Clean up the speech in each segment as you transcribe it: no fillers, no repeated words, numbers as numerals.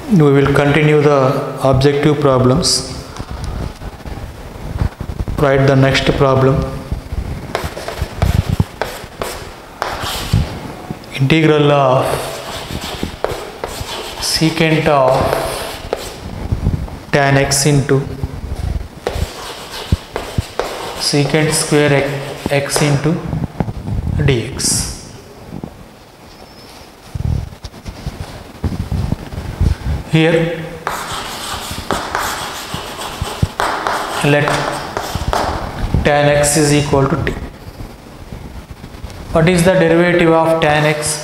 We will continue the objective problems. Write the next problem. Integral of secant of tan x into secant square x into dx. Here let tan x is equal to t. What is the derivative of tan x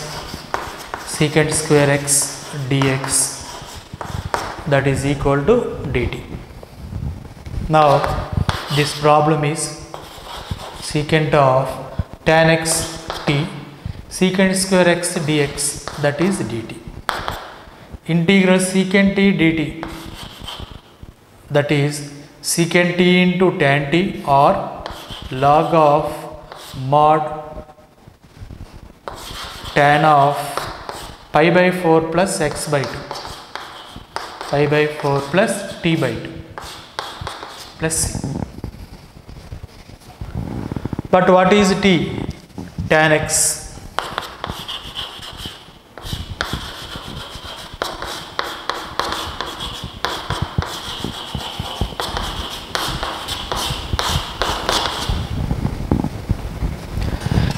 secant square x dx? That is equal to dt. Now this problem is secant of tan x t secant square x dx, that is dt. Integral secant t dt, that is secant t into tan t, or log of mod tan of pi by 4 plus x by 2, pi by 4 plus t by 2 plus c. But what is t? Tan x.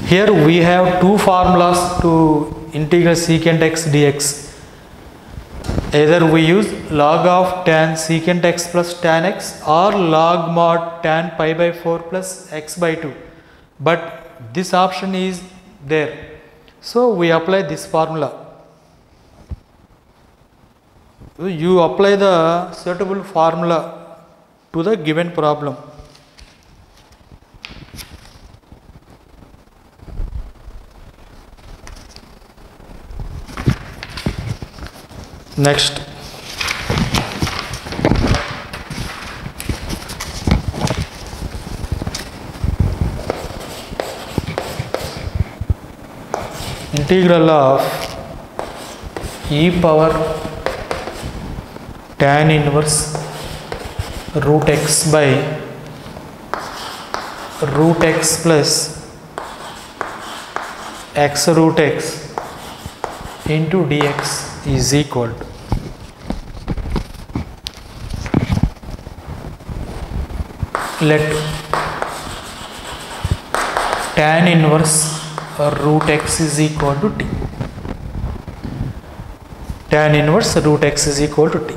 Here we have two formulas to integral secant x dx. Either we use log of tan secant x plus tan x, or log mod tan pi by 4 plus x by 2. But this option is there, so we apply this formula. You apply the suitable formula to the given problem. Next, integral of e power tan inverse root x by root x plus x root x into dx is equal to let tan inverse root x is equal to t. Tan inverse root x is equal to t.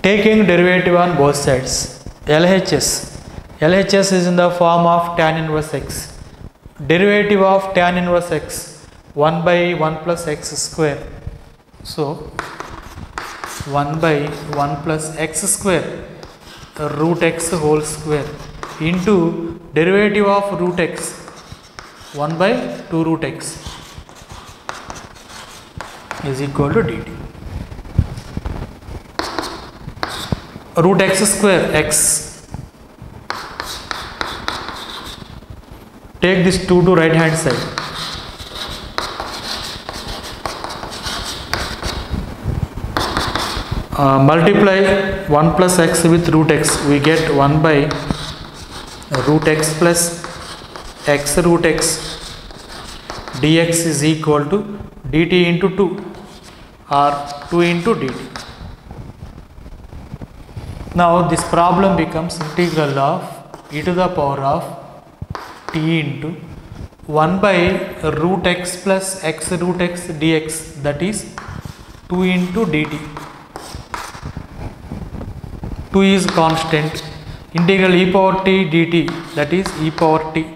Taking derivative on both sides, LHS is in the form of tan inverse x. Derivative of tan inverse x, 1 by 1 plus x square. So 1 by 1 plus x square root x whole square into derivative of root x, 1 by 2 root x is equal to dt. Root x square x, take this 2 to right hand side. Multiply 1 plus x with root x, we get 1 by root x plus x root x dx is equal to dt into 2, or 2 into dt. Now this problem becomes integral of e to the power of t into 1 by root x plus x root x dx, that is 2 into dt. 2 is constant. Integral e power t dt, that is e power t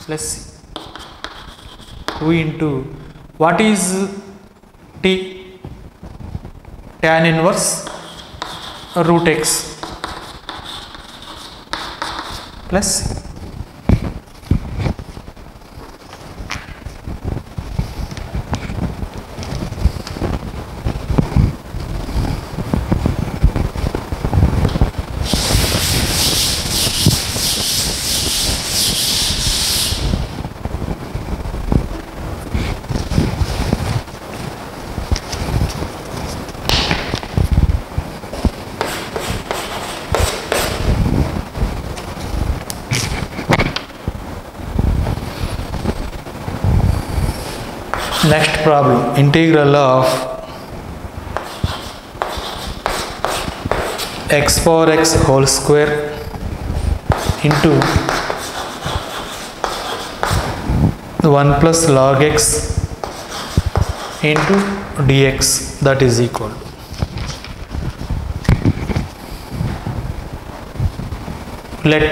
plus c. 2 into, what is t? Tan inverse root x plus c. Next problem, integral of x power x whole square into 1 plus log x into dx, that is equal to let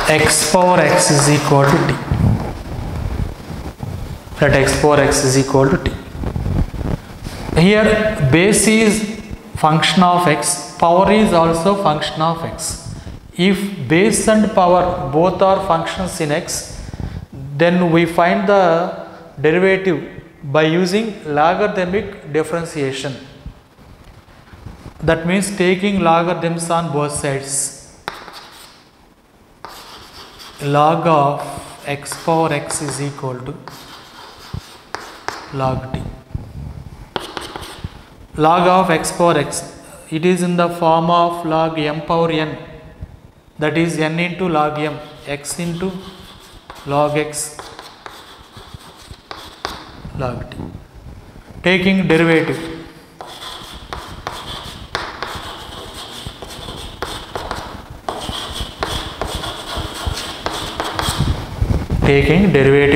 x power x is equal to t. Let x power x is equal to t. Here base is function of x, power is also function of x. If base and power both are functions in x, then we find the derivative by using logarithmic differentiation. That means taking logarithms on both sides. Log of x power x is equal to log t. Log of x power x, it is in the form of log m power n, that is n into log m, x into log x log t. Taking derivative,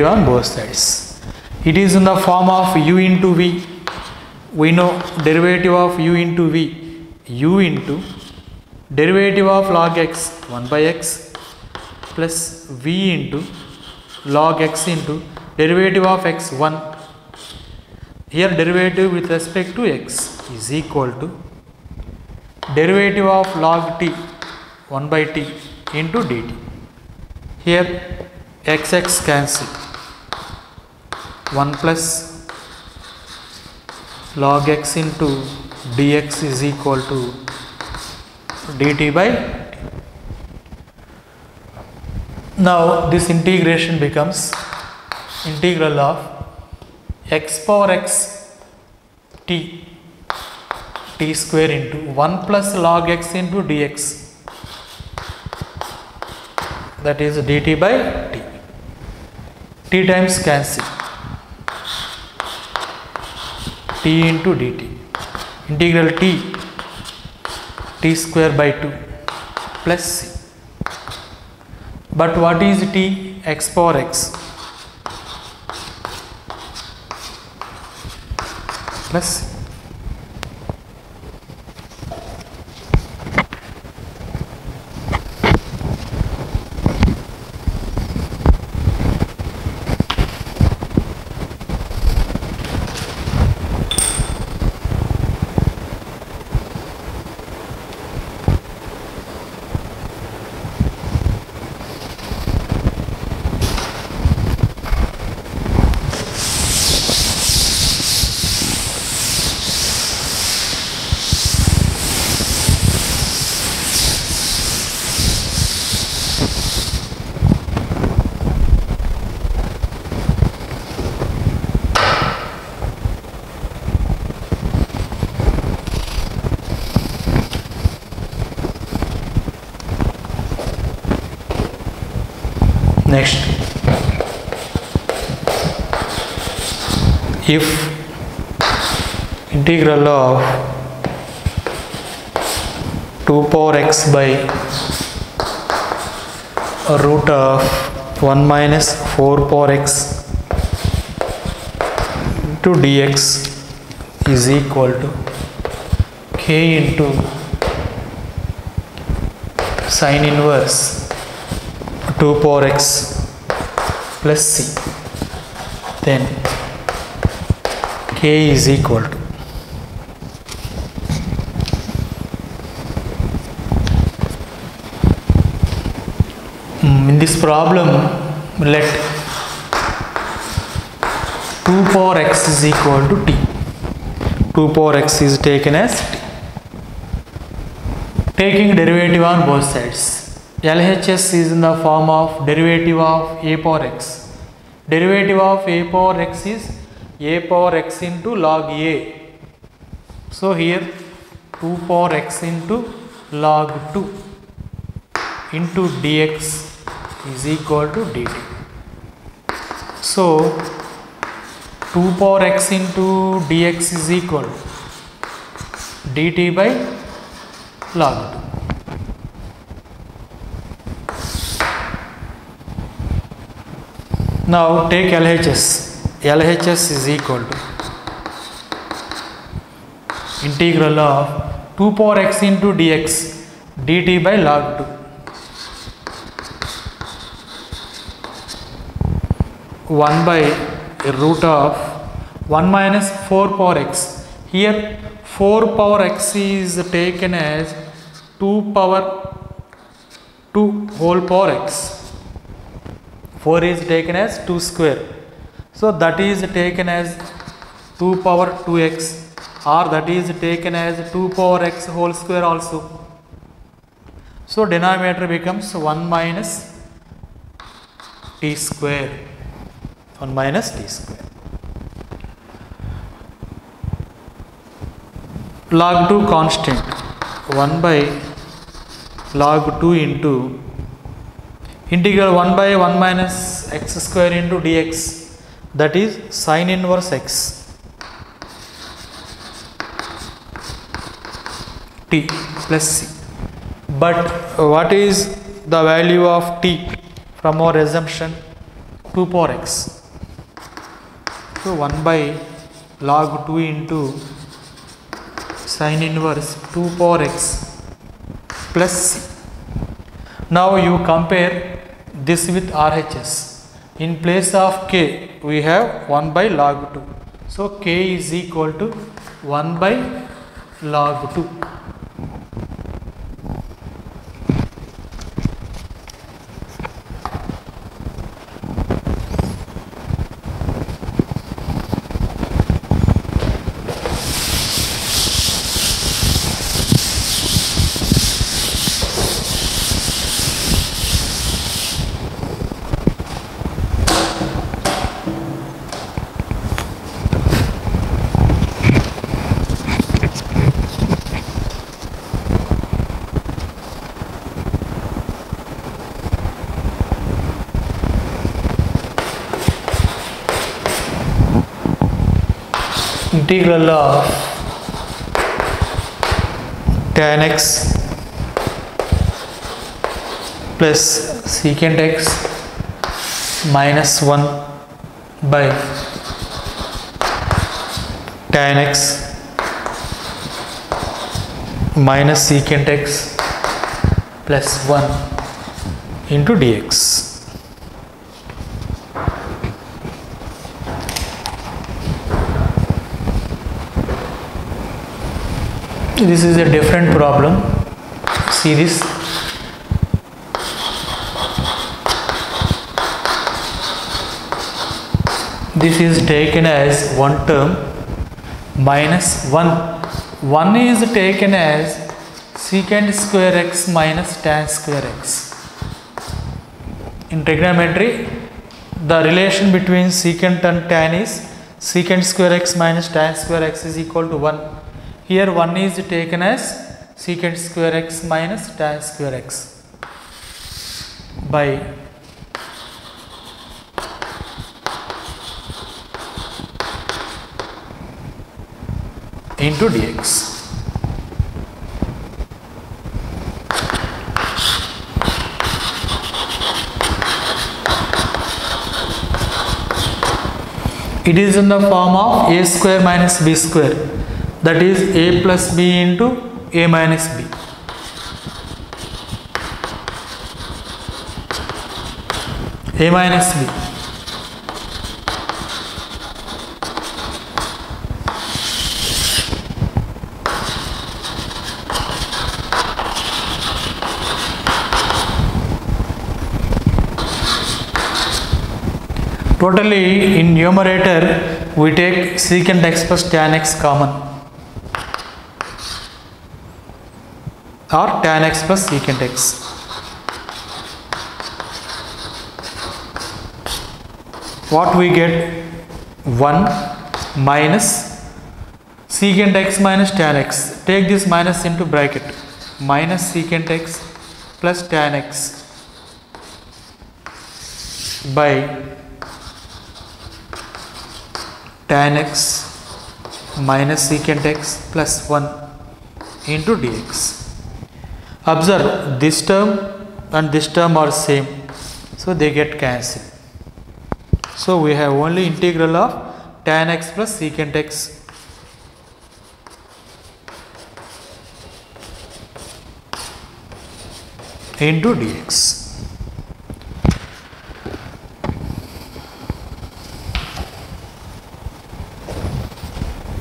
on both sides. It is in the form of u into v. We know derivative of u into v, u into derivative of log x 1 by x plus v into log x into derivative of x 1. Here derivative with respect to x is equal to derivative of log t 1 by t into dt. Here x cancel, 1 plus log x into dx is equal to dt by t. Now this integration becomes integral of x power x t square into 1 plus log x into dx, that is dt by t. T times cancel, t into dt, integral t square by 2 plus c. But what is t? X power x plus c. Next, if integral of 2 power x by root of 1 minus 4 power x into dx is equal to k into sine inverse 2 power x plus c, then k is equal to in this problem let 2 power x is equal to t. 2 power x is taken as t. Taking derivative on both sides, LHS is in the form of derivative of a power x. Derivative of a power x is a power x into log a. So here 2 power x into log 2 into dx is equal to dt. So 2 power x into dx is equal to dt by log 2. Now take LHS. LHS is equal to integral of 2 power x into dx dt by log 2. 1 by root of 1 minus 4 power x. Here 4 power x is taken as 2 power 2 whole power x. 4 is taken as 2 square. So that is taken as 2 power 2x, or that is taken as 2 power x whole square also. So denominator becomes 1 minus t square. 1 minus t square. Log 2 constant 1 by log 2 into integral 1 by 1 minus x square into dx, that is sin inverse x t plus c. But what is the value of t from our assumption? 2 power x. So 1 by log 2 into sin inverse 2 power x plus c. Now you compare this with RHS. In place of k we have 1 by log 2. So k is equal to 1 by log 2. Integral of tan x plus secant x minus 1 by tan x minus secant x plus 1 into dx. This is a different problem. See this. This is taken as one term minus 1. 1 is taken as secant square x minus tan square x. In trigonometry, the relation between secant and tan is secant square x minus tan square x is equal to 1. Here 1 is taken as secant square x minus tan square x by into dx. It is in the form of a square minus b square, that is a plus b into a minus b. A minus b. Totally in numerator we take secant x plus tan x common, or tan x plus secant x. What we get? 1 minus secant x minus tan x. Take this minus into bracket. Minus secant x plus tan x by tan x minus secant x plus 1 into dx. Observe, this term and this term are same, so they get cancelled. So we have only integral of tan x plus secant x into dx.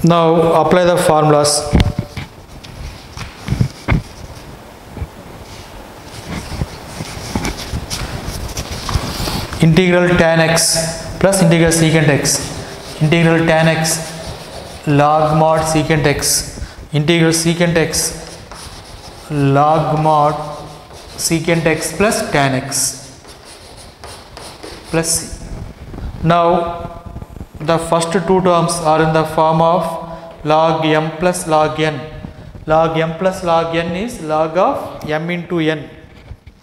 Now apply the formulas. Integral tan x plus integral secant x, integral tan x log mod secant x, integral secant x log mod secant x plus tan x plus c. Now the first two terms are in the form of log m plus log n. Log m plus log n is log of m into n.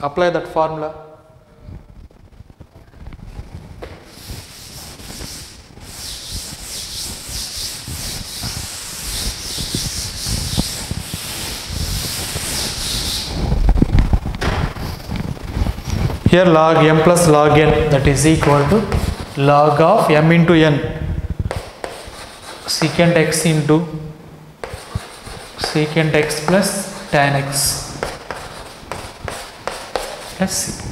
Apply that formula. Here log m plus log n, that is equal to log of m into n secant x into secant x plus tan x plus c.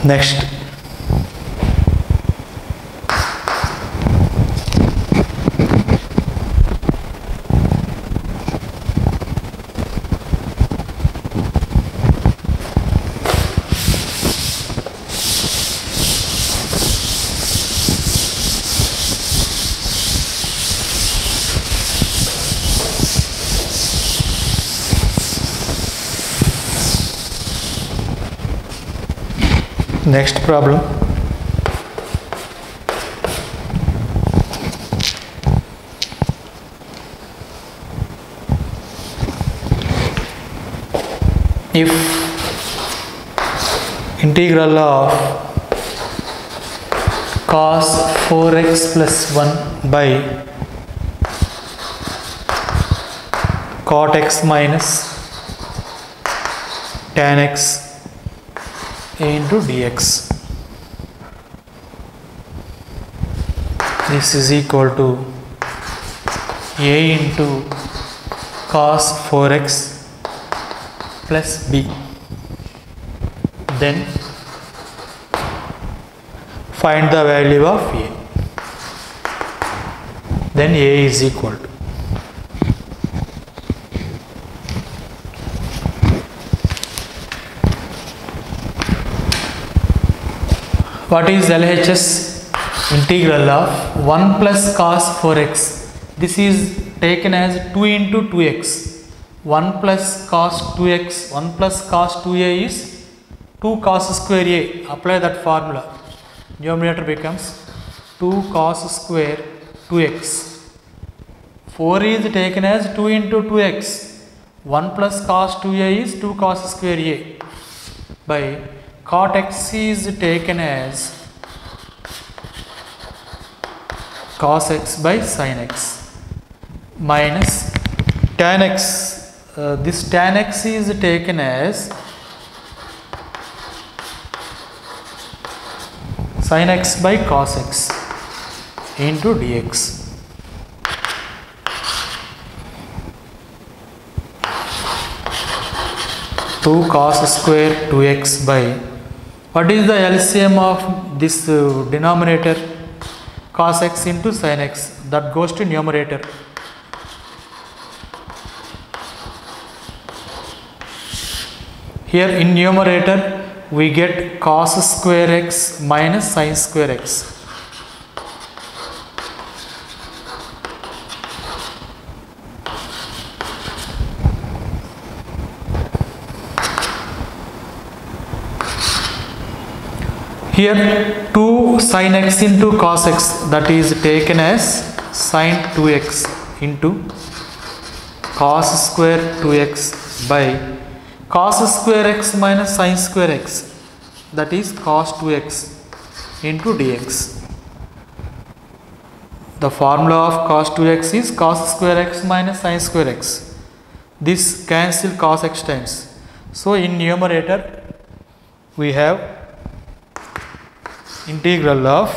Next, next problem. If integral of cos 4x plus 1 by cot x minus tan x into dx, this is equal to a into cos 4x plus b. Then find the value of a. Then a is equal to what is LHS? Integral of 1 plus cos 4x. This is taken as 2 into 2x. 1 plus cos 2x, 1 plus cos 2a is 2 cos square a. Apply that formula. Numerator becomes 2 cos square 2x. 4 is taken as 2 into 2x. 1 plus cos 2a is 2 cos square a by cot x is taken as cos x by sin x minus tan x. This tan x is taken as sin x by cos x into dx. Two cos square 2x by, what is the LCM of this denominator? Cos x into sin x, that goes to numerator. Here in numerator we get cos square x minus sin square x. Here 2 sin x into cos x, that is taken as sin 2x into cos square 2x by cos square x minus sin square x, that is cos 2x into dx. The formula of cos 2x is cos square x minus sin square x. This cancel cos x times. So in numerator we have integral of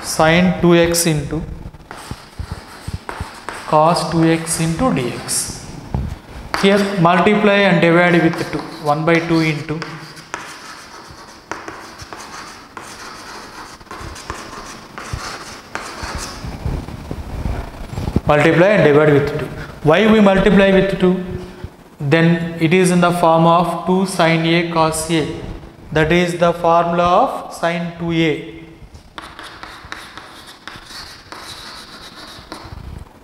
sin 2x into cos 2x into dx. Here multiply and divide with 2. 1 by 2 into multiply and divide with 2. Why we multiply with 2? Then it is in the form of 2 sin a cos a, that is the formula of sin 2a.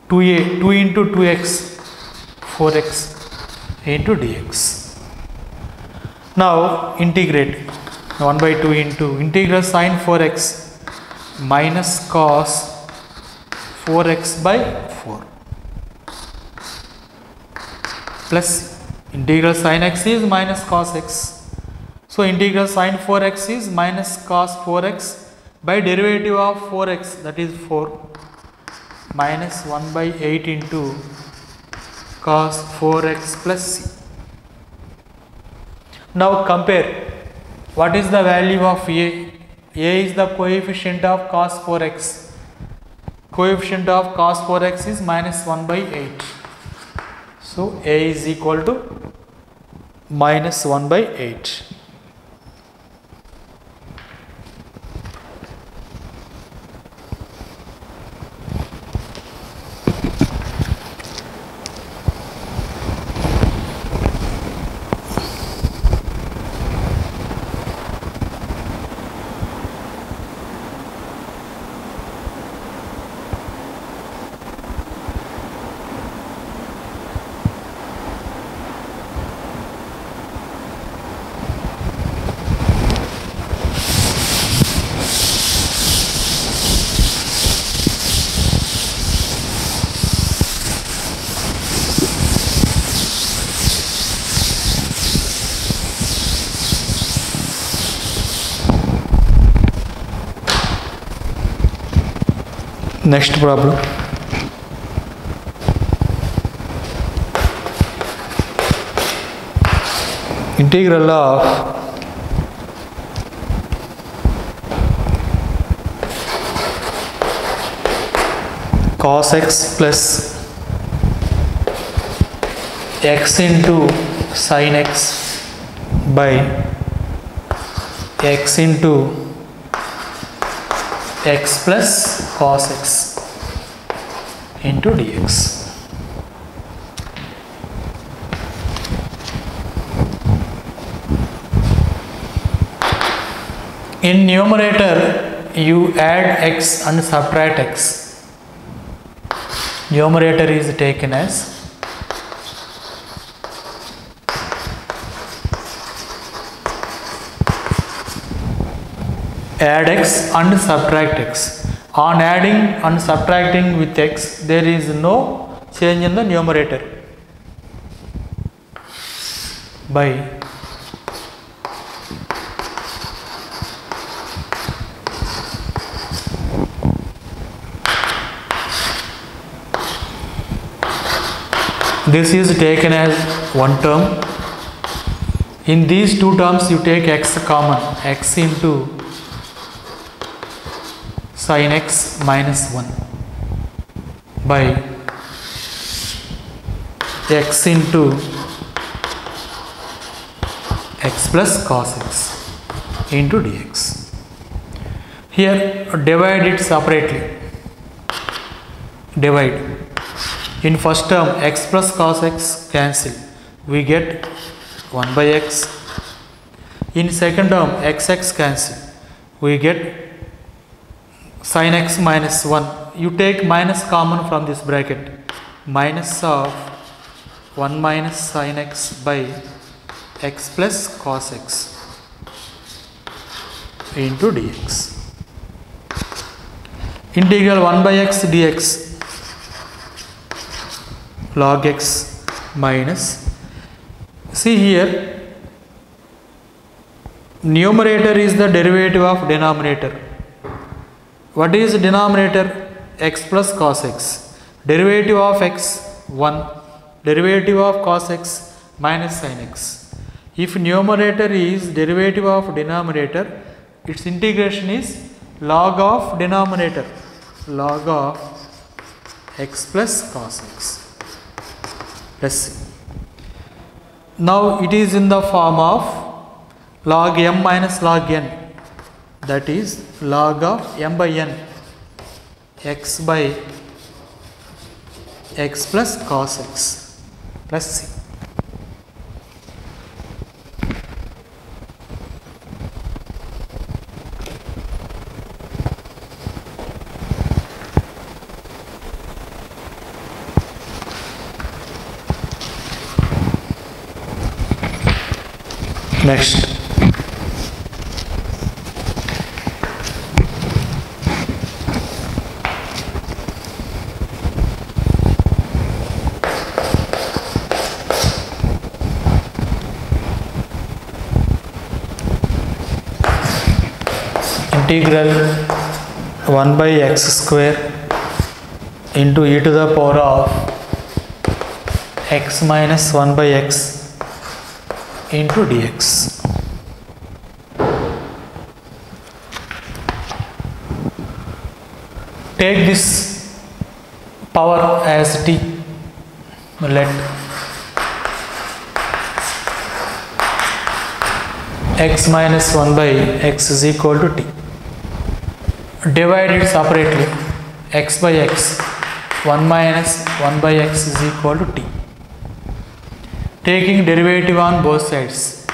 2a, 2 into 2x, 4x into dx. Now integrate 1 by 2 into integral sin 4x minus cos 4x by 4 plus integral sin x is minus cos x. So integral sin 4x is minus cos 4x by derivative of 4x, that is 4 minus 1 by 8 into cos 4x plus c. Now compare what is the value of a. A is the coefficient of cos 4x. Coefficient of cos 4x is minus 1 by 8. So a is equal to minus 1 by 8. Next problem. Integral of cos x plus x into sin x by x into x plus cos x into dx. In numerator you add x and subtract x. Numerator is taken as add x and subtract x. On adding and subtracting with x, there is no change in the numerator. By this is taken as one term. In these two terms you take x common, x into sin x minus 1 by x into x plus cos x into dx. Here divide it separately. Divide. In first term x plus cos x cancel. We get 1 by x. In second term x cancel. We get sin x minus 1. You take minus common from this bracket. Minus of 1 minus sin x by x plus cos x into dx. Integral 1 by x dx log x minus, see here, numerator is the derivative of denominator. What is denominator? X plus cos x. Derivative of x 1, derivative of cos x minus sin x. If numerator is derivative of denominator, its integration is log of denominator, log of x plus cos x. Let's see. Now it is in the form of log m minus log n, that is log of m by n, x by x plus cos x. Let's see. Next, integral 1 by x square into e to the power of x minus 1 by x into dx. Take this power as t. Let x minus 1 by x is equal to t. Divide it separately. X by x, 1 minus 1 by x is equal to t. Taking derivative on both sides,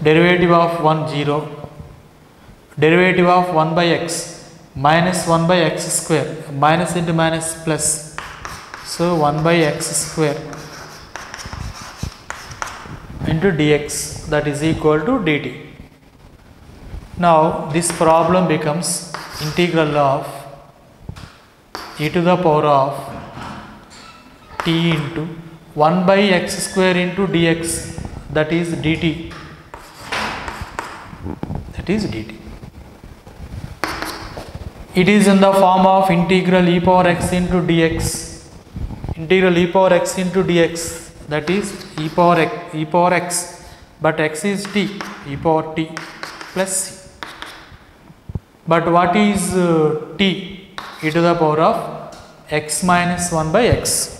derivative of 1 0, derivative of 1 by x minus 1 by x square, minus into minus plus, so 1 by x square into dx, that is equal to dt. Now this problem becomes integral of e to the power of t into 1 by x square into dx, that is dt, that is dt. It is in the form of integral e power x into dx, integral e power x into dx, that is e power x, but x is t, e power t plus c. But what is t? E to the power of x minus 1 by x.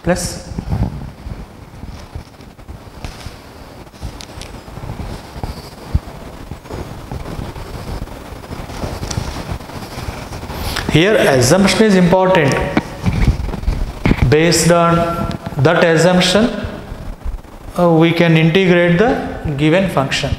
Plus here assumption is important. Based on that assumption, we can integrate the given function.